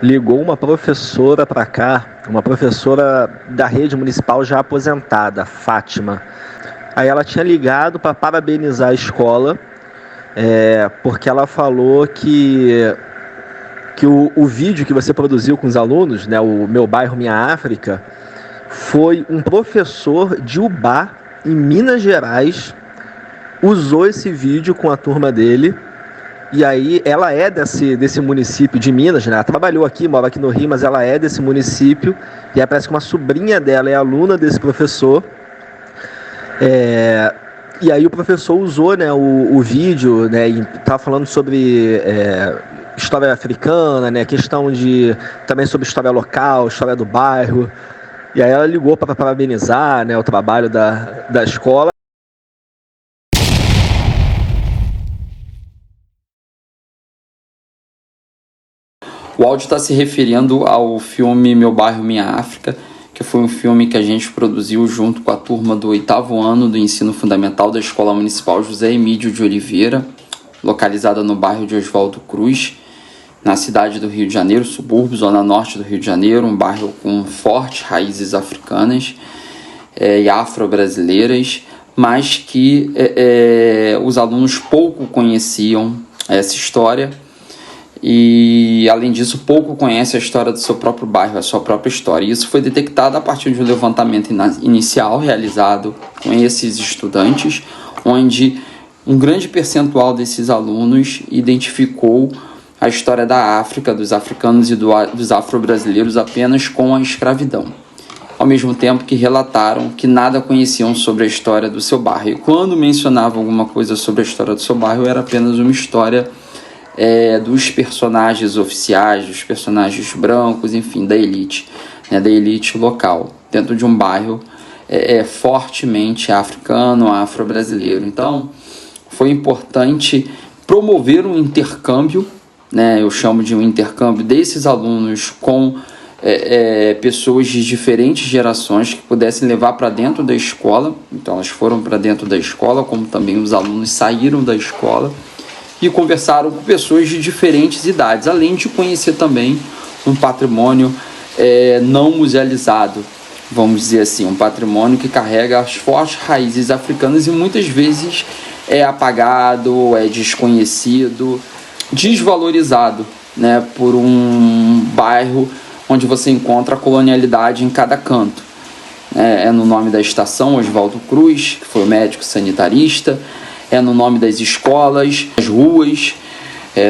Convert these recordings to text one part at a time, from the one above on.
Ligou uma professora para cá, uma professora da rede municipal já aposentada, Fátima. Aí ela tinha ligado para parabenizar a escola, porque ela falou que o vídeo que você produziu com os alunos, né, o Meu Bairro Minha África, foi um professor de Ubá, em Minas Gerais, usou esse vídeo com a turma dele. E aí ela é desse município de Minas, né? Ela trabalhou aqui, mora aqui no Rio, mas ela é desse município. E aí parece que uma sobrinha dela é aluna desse professor. E aí o professor usou, né, o vídeo, né, e estava falando sobre história africana, né, questão de também sobre história local, história do bairro. E aí ela ligou para parabenizar, né, o trabalho da escola. O áudio está se referindo ao filme Meu Bairro Minha África, que foi um filme que a gente produziu junto com a turma do 8º ano do Ensino Fundamental da Escola Municipal José Emídio de Oliveira, localizada no bairro de Oswaldo Cruz, na cidade do Rio de Janeiro, subúrbio, zona norte do Rio de Janeiro, um bairro com fortes raízes africanas e afro-brasileiras, mas que os alunos pouco conheciam essa história. E, além disso, pouco conhece a história do seu próprio bairro, a sua própria história. E isso foi detectado a partir de um levantamento inicial realizado com esses estudantes, onde um grande percentual desses alunos identificou a história da África, dos africanos e dos afro-brasileiros apenas com a escravidão, ao mesmo tempo que relataram que nada conheciam sobre a história do seu bairro. E quando mencionavam alguma coisa sobre a história do seu bairro, era apenas uma história dos personagens oficiais, dos personagens brancos, enfim, da elite, né, da elite local, dentro de um bairro fortemente africano, afro-brasileiro. Então, foi importante promover um intercâmbio, né, eu chamo de um intercâmbio desses alunos com pessoas de diferentes gerações que pudessem levar para dentro da escola. Então, elas foram para dentro da escola, como também os alunos saíram da escola e conversaram com pessoas de diferentes idades, além de conhecer também um patrimônio não musealizado, vamos dizer assim, um patrimônio que carrega as fortes raízes africanas e muitas vezes é apagado, é desconhecido, desvalorizado, né, por um bairro onde você encontra a colonialidade em cada canto. É no nome da estação Oswaldo Cruz, que foi o médico sanitarista, é no nome das escolas, as ruas,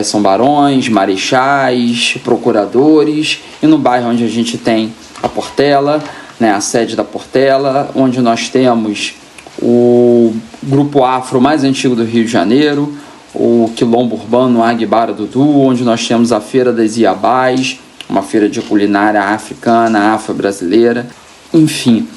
são barões, marechais, procuradores, e no bairro onde a gente tem a Portela, né, a sede da Portela, onde nós temos o grupo afro mais antigo do Rio de Janeiro, o quilombo urbano Aguibara Dudu, onde nós temos a Feira das Iabás, uma feira de culinária africana, afro-brasileira, enfim.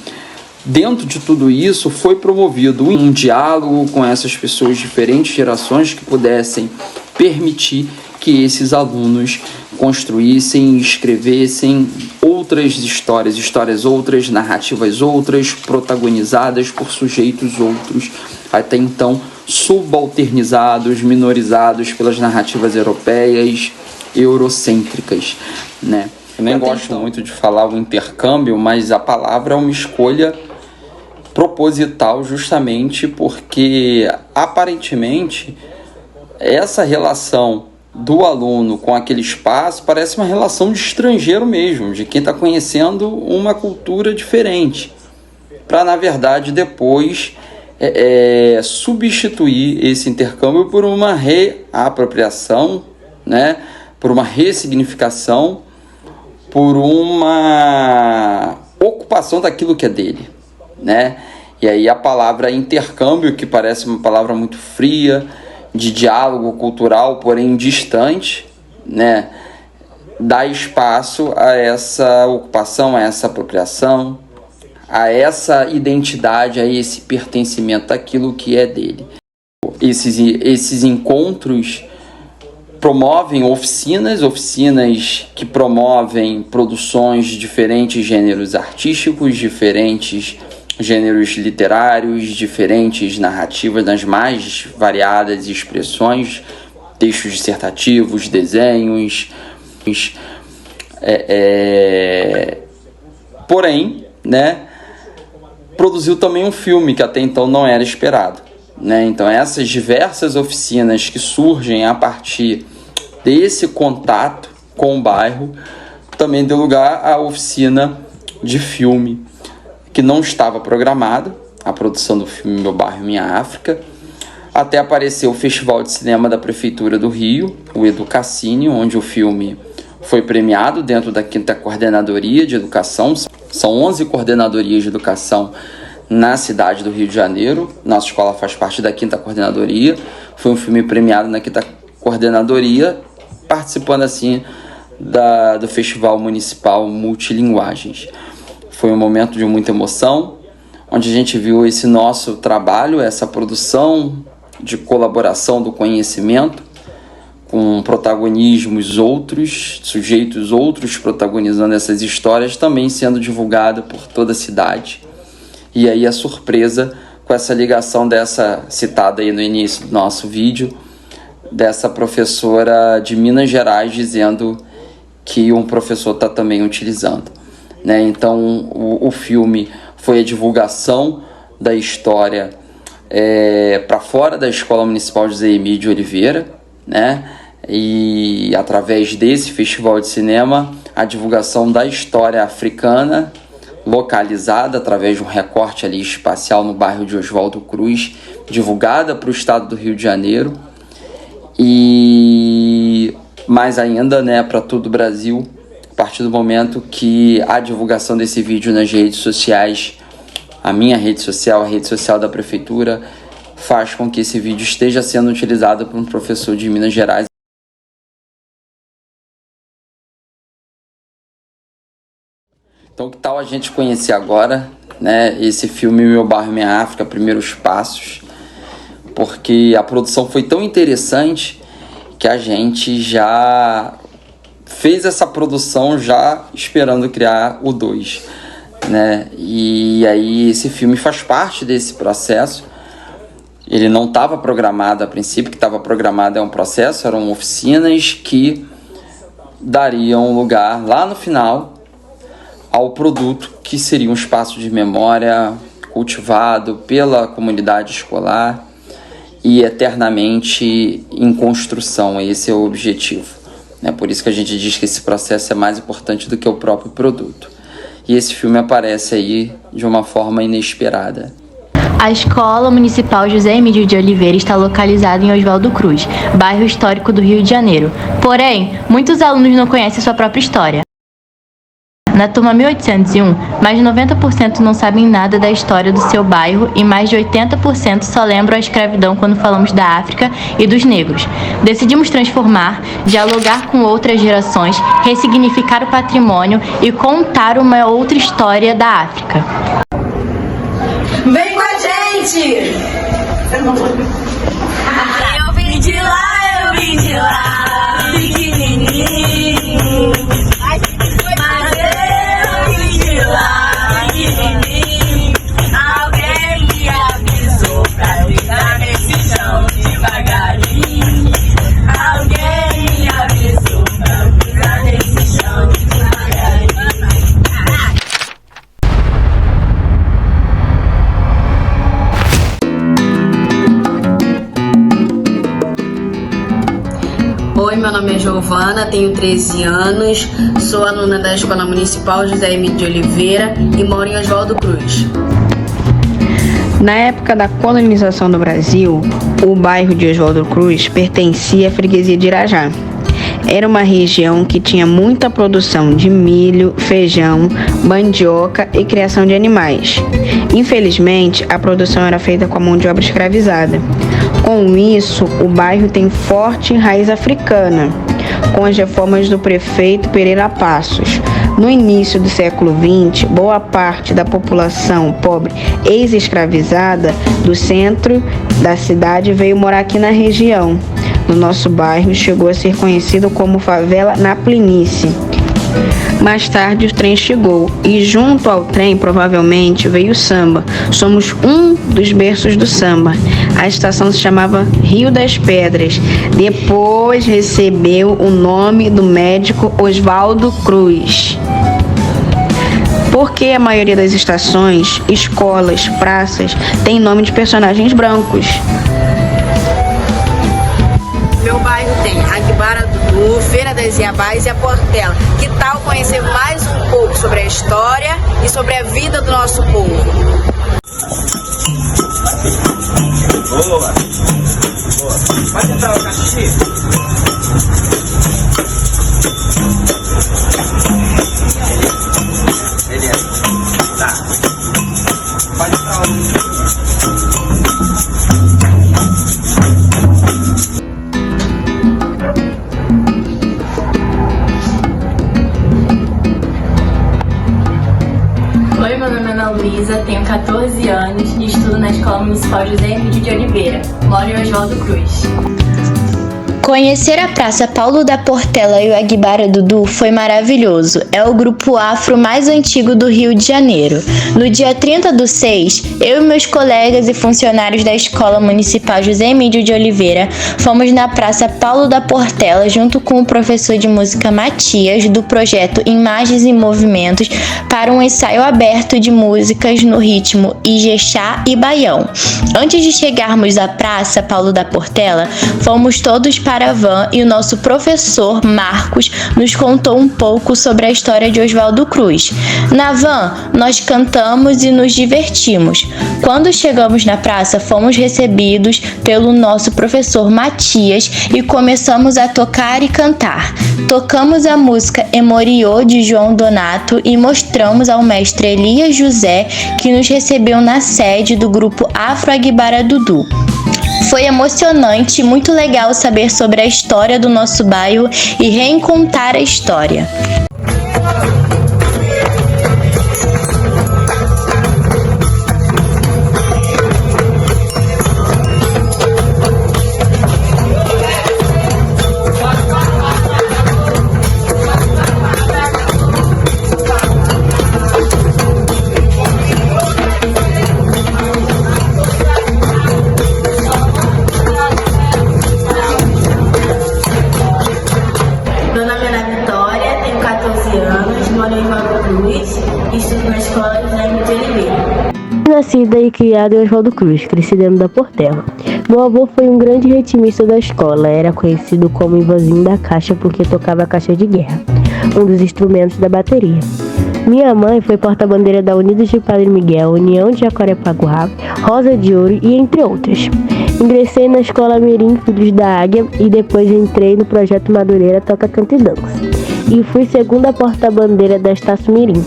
Dentro de tudo isso, foi promovido um diálogo com essas pessoas de diferentes gerações que pudessem permitir que esses alunos construíssem, escrevessem outras histórias outras, narrativas outras, protagonizadas por sujeitos outros, até então subalternizados, minorizados pelas narrativas europeias, eurocêntricas, né? Eu nem gosto muito de falar o intercâmbio, mas a palavra é uma escolha proposital justamente porque, aparentemente, essa relação do aluno com aquele espaço parece uma relação de estrangeiro mesmo, de quem está conhecendo uma cultura diferente, para, na verdade, depois substituir esse intercâmbio por uma reapropriação, né, por uma ressignificação, por uma ocupação daquilo que é dele, né? E aí a palavra intercâmbio, que parece uma palavra muito fria, de diálogo cultural, porém distante, né, dá espaço a essa ocupação, a essa apropriação, a essa identidade, a esse pertencimento àquilo que é dele. Esses encontros promovem oficinas que promovem produções de diferentes gêneros artísticos, diferentes gêneros literários, diferentes narrativas nas mais variadas expressões, textos dissertativos, desenhos, Porém, né, produziu também um filme que até então não era esperado, né? Então essas diversas oficinas que surgem a partir desse contato com o bairro também deu lugar à oficina de filme que não estava programada, a produção do filme Meu Bairro, Minha África, até aparecer o Festival de Cinema da Prefeitura do Rio, o Educacine, onde o filme foi premiado dentro da 5ª Coordenadoria de Educação. São 11 coordenadorias de educação na cidade do Rio de Janeiro. Nossa escola faz parte da 5ª Coordenadoria. Foi um filme premiado na 5ª Coordenadoria, participando assim do Festival Municipal Multilinguagens. Foi um momento de muita emoção, onde a gente viu esse nosso trabalho, essa produção de colaboração do conhecimento, com protagonismos outros, sujeitos outros protagonizando essas histórias, também sendo divulgada por toda a cidade. E aí a surpresa com essa ligação dessa, citada aí no início do nosso vídeo, dessa professora de Minas Gerais dizendo que um professor está também utilizando, né? Então o filme foi a divulgação da história para fora da Escola Municipal José Emílio de Oliveira, né? E através desse festival de cinema, a divulgação da história africana localizada através de um recorte ali espacial no bairro de Oswaldo Cruz, divulgada para o estado do Rio de Janeiro e mais ainda, né, para todo o Brasil, a partir do momento que a divulgação desse vídeo nas redes sociais, a minha rede social, a rede social da prefeitura, faz com que esse vídeo esteja sendo utilizado por um professor de Minas Gerais. Então, que tal a gente conhecer agora, né, esse filme Meu Bairro, Minha África, Primeiros Passos, porque a produção foi tão interessante que a gente já fez essa produção já esperando criar o 2, né? E aí esse filme faz parte desse processo. Ele não estava programado a princípio, que estava programado é um processo, eram oficinas que dariam lugar lá no final ao produto que seria um espaço de memória cultivado pela comunidade escolar e eternamente em construção. Esse é o objetivo, né? Por isso que a gente diz que esse processo é mais importante do que o próprio produto. E esse filme aparece aí de uma forma inesperada. A Escola Municipal José Emílio de Oliveira está localizada em Oswaldo Cruz, bairro histórico do Rio de Janeiro. Porém, muitos alunos não conhecem sua própria história. Na turma 1801, mais de 90% não sabem nada da história do seu bairro e mais de 80% só lembram a escravidão quando falamos da África e dos negros. Decidimos transformar, dialogar com outras gerações, ressignificar o patrimônio e contar uma outra história da África. Vem com a gente! Eu vim de lá, pequenininho. Mas eu vim de lá, pequenininho. Alguém me avisou pra ficar nesse chão devagarinho. Alguém me avisou pra ficar nesse chão devagarinho. Oi, meu nome é Giovana, tenho 13 anos, sou aluna da Escola Municipal José Emílio de Oliveira e moro em Oswaldo Cruz. Na época da colonização do Brasil, o bairro de Oswaldo Cruz pertencia à freguesia de Irajá. Era uma região que tinha muita produção de milho, feijão, mandioca e criação de animais. Infelizmente, a produção era feita com a mão de obra escravizada. Com isso, o bairro tem forte raiz africana, com as reformas do prefeito Pereira Passos. No início do século XX, boa parte da população pobre ex-escravizada do centro da cidade veio morar aqui na região. No nosso bairro, chegou a ser conhecido como Favela na Planície. Mais tarde o trem chegou e junto ao trem provavelmente veio o samba. Somos um dos berços do samba. a estação se chamava Rio das Pedras. Depois recebeu o nome do médico Oswaldo Cruz. Porque a maioria das estações, escolas, praças tem nome de personagens brancos. Meu bairro tem Aguibara Dudu, Feira das Iabás e a Portela. Que tal conhecer mais um pouco sobre a história e sobre a vida do nosso povo? Boa! Pode entrar o cachorro. Beleza. Tá. Pode entrar o... Oi, meu nome é Ana Luísa, tenho 14 anos e estudo na Escola Municipal José Emídio de Oliveira. Moro em Oswaldo Cruz. Conhecer a Praça Paulo da Portela e o Aguibara Dudu foi maravilhoso. É o grupo afro mais antigo do Rio de Janeiro. No dia 30/6, eu e meus colegas e funcionários da Escola Municipal José Emídio de Oliveira fomos na Praça Paulo da Portela junto com o professor de música Matias, do projeto Imagens e Movimentos, para um ensaio aberto de músicas no ritmo Ijexá e Baião. Antes de chegarmos à Praça Paulo da Portela, fomos todos para a van e o nosso professor Marcos nos contou um pouco sobre a história de Oswaldo Cruz. Na van, nós cantamos e nos divertimos. Quando chegamos na praça, fomos recebidos pelo nosso professor Matias e começamos a tocar e cantar. Tocamos a música Emoriô de João Donato e mostramos ao mestre Elias José, que nos recebeu na sede do grupo Afro Aguibara Dudu. Foi emocionante e muito legal saber sobre a história do nosso bairro e reencontrar a história. Meu nome é Ana Vitória, tenho 14 anos, moro em Oswaldo Cruz e estudo na Escola José Emídio de Oliveira. Nascida e criada em Oswaldo Cruz, cresci dentro da Portela. Meu avô foi um grande ritmista da escola, era conhecido como Ivanzinho da Caixa porque tocava a caixa de guerra, um dos instrumentos da bateria. Minha mãe foi porta-bandeira da Unidos de Padre Miguel, União de Jacarepaguá, Rosa de Ouro e entre outras. Ingressei na Escola Mirim Filhos da Águia e depois entrei no Projeto Madureira Toca Canta e Dança. E fui segunda porta-bandeira da Estácio Mirim.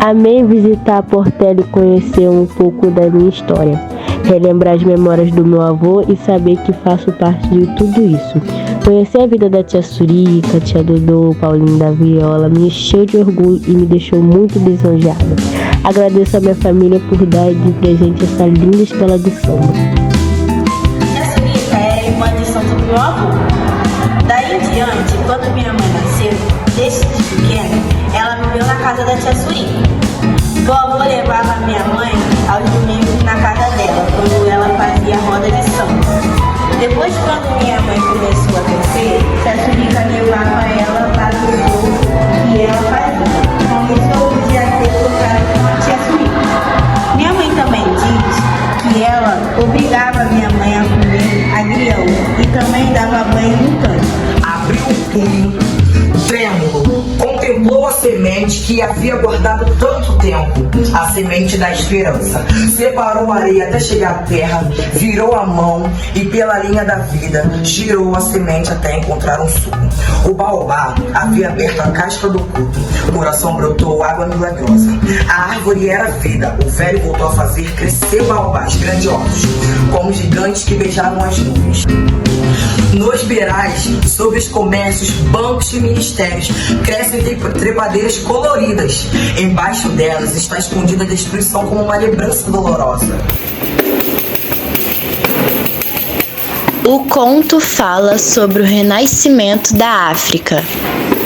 Amei visitar a Portela e conhecer um pouco da minha história. Relembrar as memórias do meu avô e saber que faço parte de tudo isso. Conhecer a vida da tia Surica, tia Dodô, Paulinho da Viola me encheu de orgulho e me deixou muito lisonjeada. Agradeço a minha família por dar de presente essa linda escola de samba. Tia Surica era irmã de santo do meu avô. Daí em diante, quando minha mãe nasceu, desde pequena, ela viveu na casa da tia Surica. Meu avô levava minha mãe aos domingos na casa dela, quando ela fazia roda de samba. Depois, quando minha mãe começou a crescer, tia Surica levava ela para o show que ela fazia. Com isso, eu podia ter tocado com a tia Surica. Minha mãe também diz que ela obrigava minha mãe a comer agrião e também dava banho no tanque. Abriu o punho, trêmulo, contemplou a semente que havia guardado tanto tempo, a semente da esperança. Separou a areia até chegar à terra, virou a mão e pela linha da vida girou a semente até encontrar um suco. O baobá havia aberto a casca do culto, o coração brotou água milagrosa. A árvore era vida, o velho voltou a fazer crescer baobás grandiosos, como gigantes que beijavam as nuvens. Nos beirais, sobre os comércios, bancos e ministérios, crescem trepadeiras coloridas. Embaixo delas está escondida a destruição como uma lembrança dolorosa. O conto fala sobre o renascimento da África.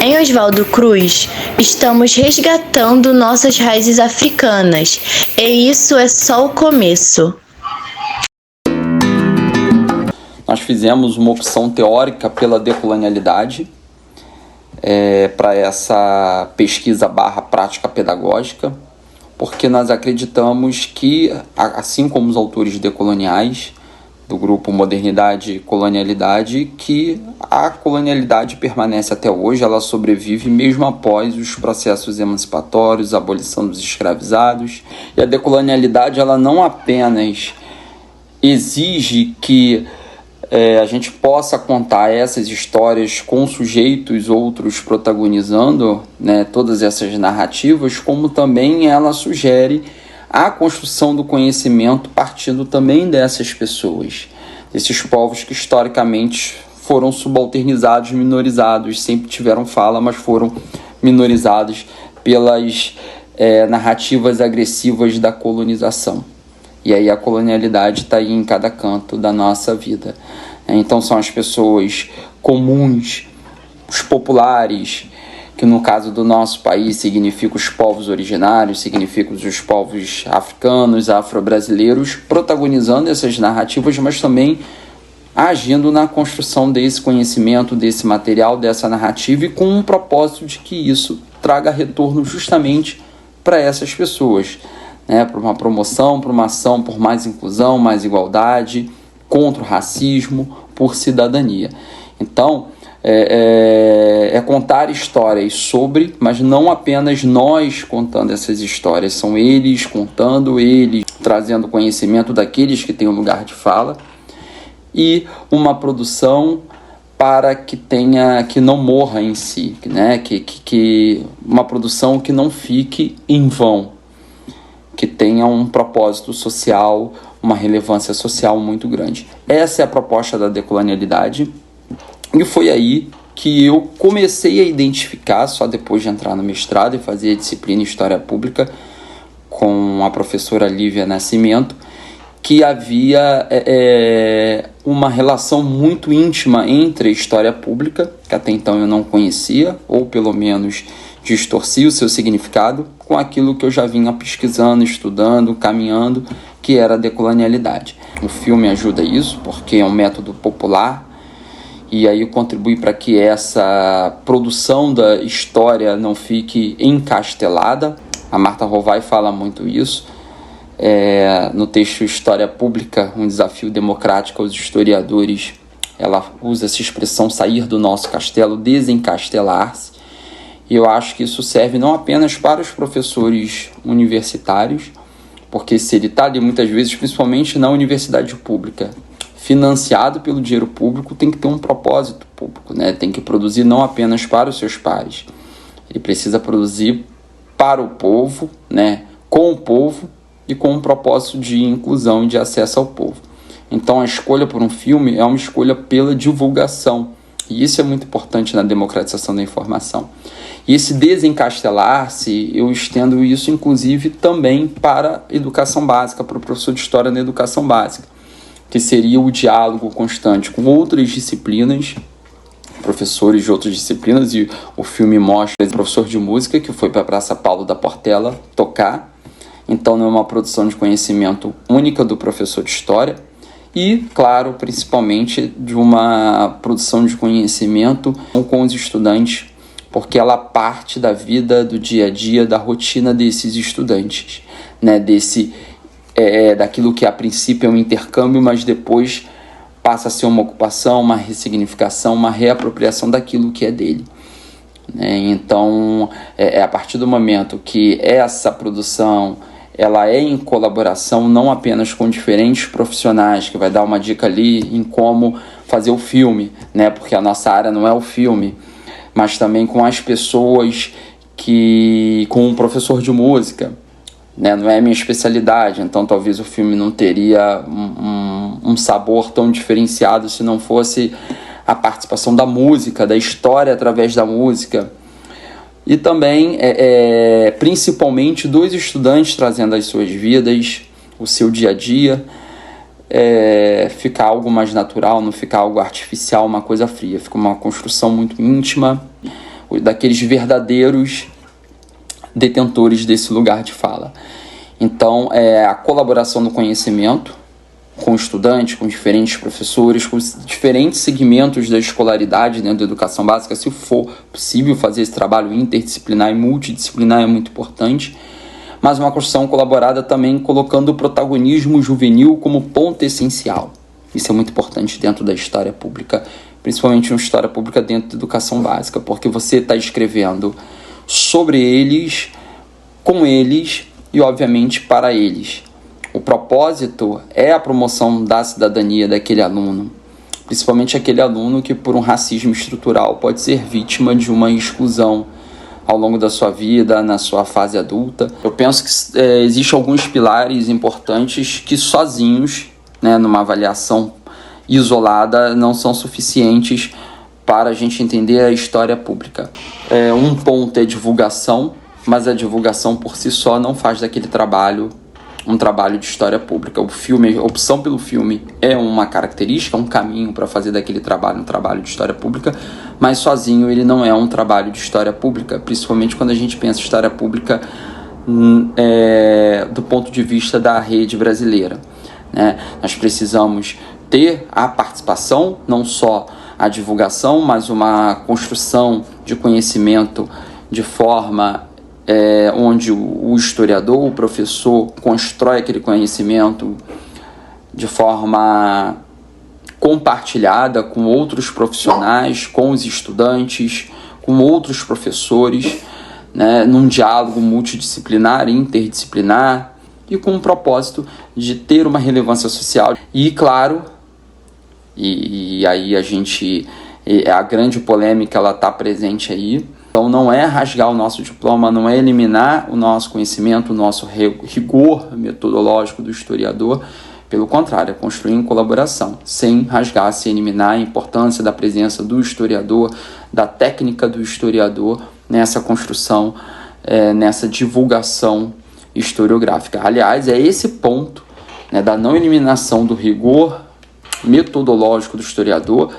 Em Oswaldo Cruz, estamos resgatando nossas raízes africanas, e isso é só o começo. nós fizemos uma opção teórica pela decolonialidade para essa pesquisa / prática pedagógica, porque nós acreditamos que, assim como os autores decoloniais do grupo Modernidade e Colonialidade, que a colonialidade permanece até hoje, ela sobrevive mesmo após os processos emancipatórios, a abolição dos escravizados. E a decolonialidade, ela não apenas exige que a gente possa contar essas histórias com sujeitos outros protagonizando, né, todas essas narrativas, como também ela sugere a construção do conhecimento partindo também dessas pessoas, desses povos que historicamente foram subalternizados, minorizados, sempre tiveram fala, mas foram minorizados pelas narrativas agressivas da colonização. E aí a colonialidade está aí em cada canto da nossa vida. Então são as pessoas comuns, os populares, que no caso do nosso país significa os povos originários, significa os povos africanos, afro-brasileiros, protagonizando essas narrativas, mas também agindo na construção desse conhecimento, desse material, dessa narrativa, e com um propósito de que isso traga retorno justamente para essas pessoas, né? Para uma promoção, para uma ação por mais inclusão, mais igualdade, contra o racismo, por cidadania. Então, contar histórias sobre, mas não apenas nós contando essas histórias, são eles contando, eles trazendo conhecimento daqueles que têm um lugar de fala, e uma produção para que não morra em si, né? que uma produção que não fique em vão, que tenha um propósito social, uma relevância social muito grande. Essa é a proposta da decolonialidade, e foi aí que eu comecei a identificar, só depois de entrar no mestrado e fazer a disciplina História Pública com a professora Lívia Nascimento, que havia uma relação muito íntima entre a história pública, que até então eu não conhecia, ou pelo menos distorcia o seu significado, com aquilo que eu já vinha pesquisando, estudando, caminhando, que era a decolonialidade. O filme ajuda isso, porque é um método popular, e aí contribui para que essa produção da história não fique encastelada. A Marta Rovai fala muito isso. No texto História Pública, um desafio democrático aos historiadores, ela usa essa expressão sair do nosso castelo, desencastelar-se. E eu acho que isso serve não apenas para os professores universitários, porque se ele está ali muitas vezes, principalmente na universidade pública, financiado pelo dinheiro público, tem que ter um propósito público, né? Tem que produzir não apenas para os seus pares. Ele precisa produzir para o povo, né? Com o povo e com um propósito de inclusão e de acesso ao povo. Então a escolha por um filme é uma escolha pela divulgação. E isso é muito importante na democratização da informação. E esse desencastelar-se, eu estendo isso inclusive também para a educação básica, para o professor de história na educação básica, que seria o diálogo constante com outras disciplinas, professores de outras disciplinas, e o filme mostra o professor de música que foi para a Praça Paulo da Portela tocar. Então não é uma produção de conhecimento única do professor de história, e, claro, principalmente de uma produção de conhecimento com os estudantes, porque ela parte da vida, do dia a dia, da rotina desses estudantes, né? Daquilo que a princípio é um intercâmbio, mas depois passa a ser uma ocupação, uma ressignificação, uma reapropriação daquilo que é dele. Então, a partir do momento que essa produção ela é em colaboração não apenas com diferentes profissionais, que vai dar uma dica ali em como fazer o filme, né? Porque a nossa área não é o filme, mas também com as pessoas com um professor de música, né? Não é a minha especialidade, então talvez o filme não teria um sabor tão diferenciado se não fosse a participação da música, da história através da música. E também, principalmente, dos estudantes trazendo as suas vidas, o seu dia a dia, fica algo mais natural, não fica algo artificial, uma coisa fria. Fica uma construção muito íntima daqueles verdadeiros detentores desse lugar de fala. Então, a colaboração no conhecimento, com estudantes, com diferentes professores, com diferentes segmentos da escolaridade dentro da educação básica. Se for possível fazer esse trabalho interdisciplinar e multidisciplinar, é muito importante, mas uma construção colaborada também colocando o protagonismo juvenil como ponto essencial. Isso é muito importante dentro da história pública, principalmente uma história pública dentro da educação básica, porque você está escrevendo sobre eles, com eles e, obviamente, para eles. O propósito é a promoção da cidadania daquele aluno, principalmente aquele aluno que, por um racismo estrutural, pode ser vítima de uma exclusão ao longo da sua vida, na sua fase adulta. Eu penso que existem alguns pilares importantes que sozinhos, numa avaliação isolada, não são suficientes para a gente entender a história pública. Um ponto é divulgação, mas a divulgação por si só não faz daquele trabalho um trabalho de história pública. O filme, a opção pelo filme é uma característica, um caminho para fazer daquele trabalho um trabalho de história pública, mas sozinho ele não é um trabalho de história pública, principalmente quando a gente pensa em história pública do ponto de vista da rede brasileira. Nós precisamos ter a participação, não só a divulgação, mas uma construção de conhecimento de forma onde o historiador, o professor, constrói aquele conhecimento de forma compartilhada com outros profissionais, com os estudantes, com outros professores, num diálogo multidisciplinar e interdisciplinar, e com o propósito de ter uma relevância social. E, claro, e aí a grande polêmica ela está presente aí. Então não é rasgar o nosso diploma, não é eliminar o nosso conhecimento, o nosso rigor metodológico do historiador. Pelo contrário, é construir em colaboração, sem rasgar, sem eliminar a importância da presença do historiador, da técnica do historiador nessa construção, nessa divulgação historiográfica. Aliás, é esse ponto da não eliminação do rigor metodológico do historiador.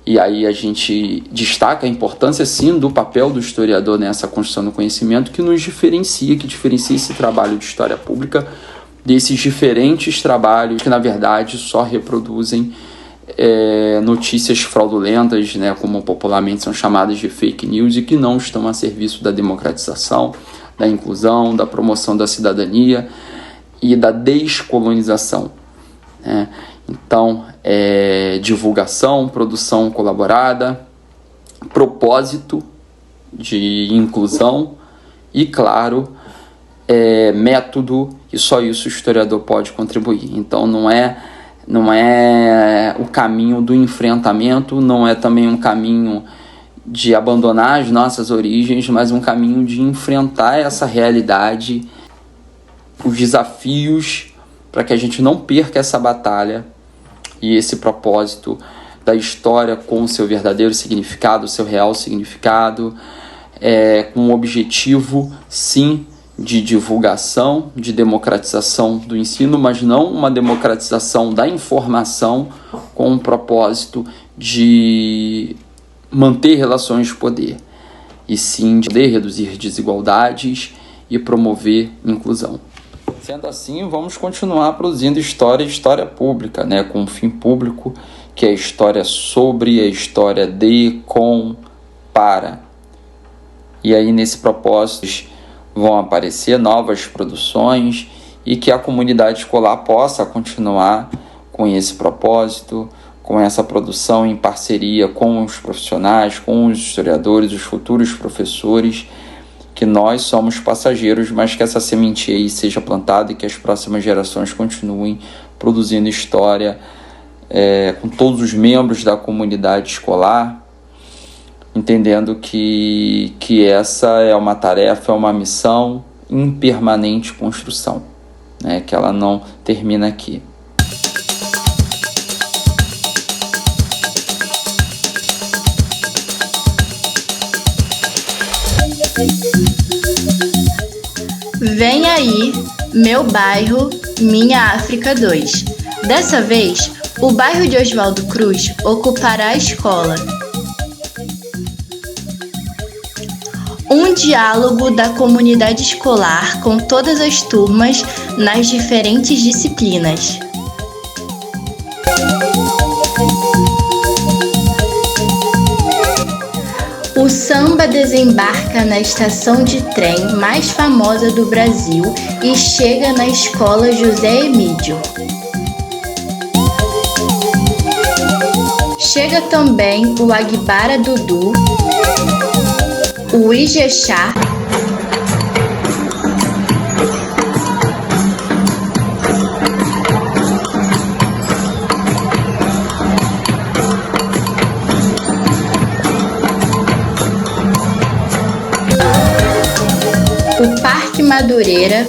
E aí a gente destaca a importância, sim, do papel do historiador nessa construção do conhecimento, que nos diferencia, que diferencia esse trabalho de história pública desses diferentes trabalhos que, na verdade, só reproduzem notícias fraudulentas, como popularmente são chamadas de fake news, e que não estão a serviço da democratização, da inclusão, da promoção da cidadania e da descolonização. Então, divulgação, produção colaborada, propósito de inclusão e, claro, método, e só isso o historiador pode contribuir. Então, não é o caminho do enfrentamento, não é também um caminho de abandonar as nossas origens, mas um caminho de enfrentar essa realidade, os desafios, para que a gente não perca essa batalha e esse propósito da história com o seu verdadeiro significado, o seu real significado, com um objetivo, sim, de divulgação, de democratização do ensino, mas não uma democratização da informação com o propósito de manter relações de poder, e sim de reduzir desigualdades e promover inclusão. Sendo assim, vamos continuar produzindo história pública, com um fim público, que é a história sobre, a história de, com, para. E aí, nesse propósito, vão aparecer novas produções e que a comunidade escolar possa continuar com esse propósito, com essa produção em parceria com os profissionais, com os historiadores, os futuros professores, que nós somos passageiros, mas que essa sementinha aí seja plantada e que as próximas gerações continuem produzindo história com todos os membros da comunidade escolar, entendendo que essa é uma tarefa, é uma missão em permanente construção, que ela não termina aqui. Vem aí, Meu Bairro, Minha África 2. Dessa vez, o bairro de Oswaldo Cruz ocupará a escola. Um diálogo da comunidade escolar com todas as turmas nas diferentes disciplinas. samba desembarca na estação de trem mais famosa do Brasil e chega na escola José Emídio. Chega também o Aguibara Dudu, o Ijexá, o Parque Madureira,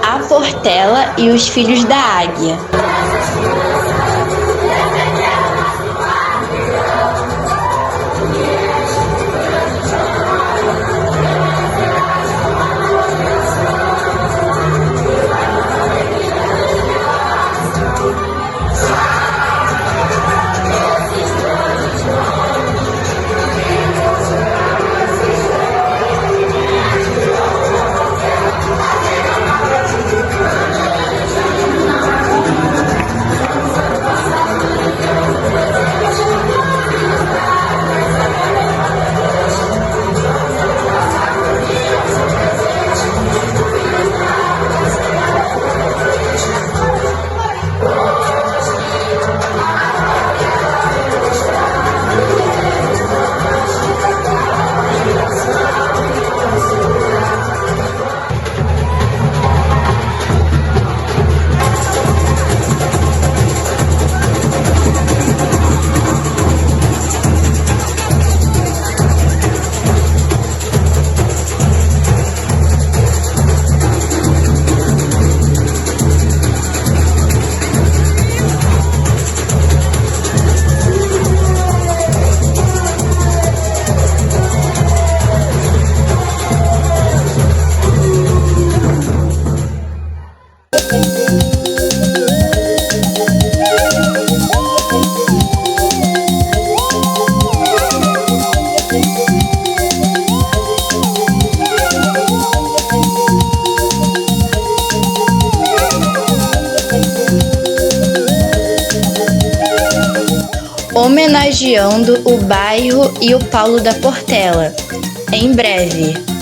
a Portela e os Filhos da Águia. Homenageando o bairro e o Paulo da Portela. Em breve.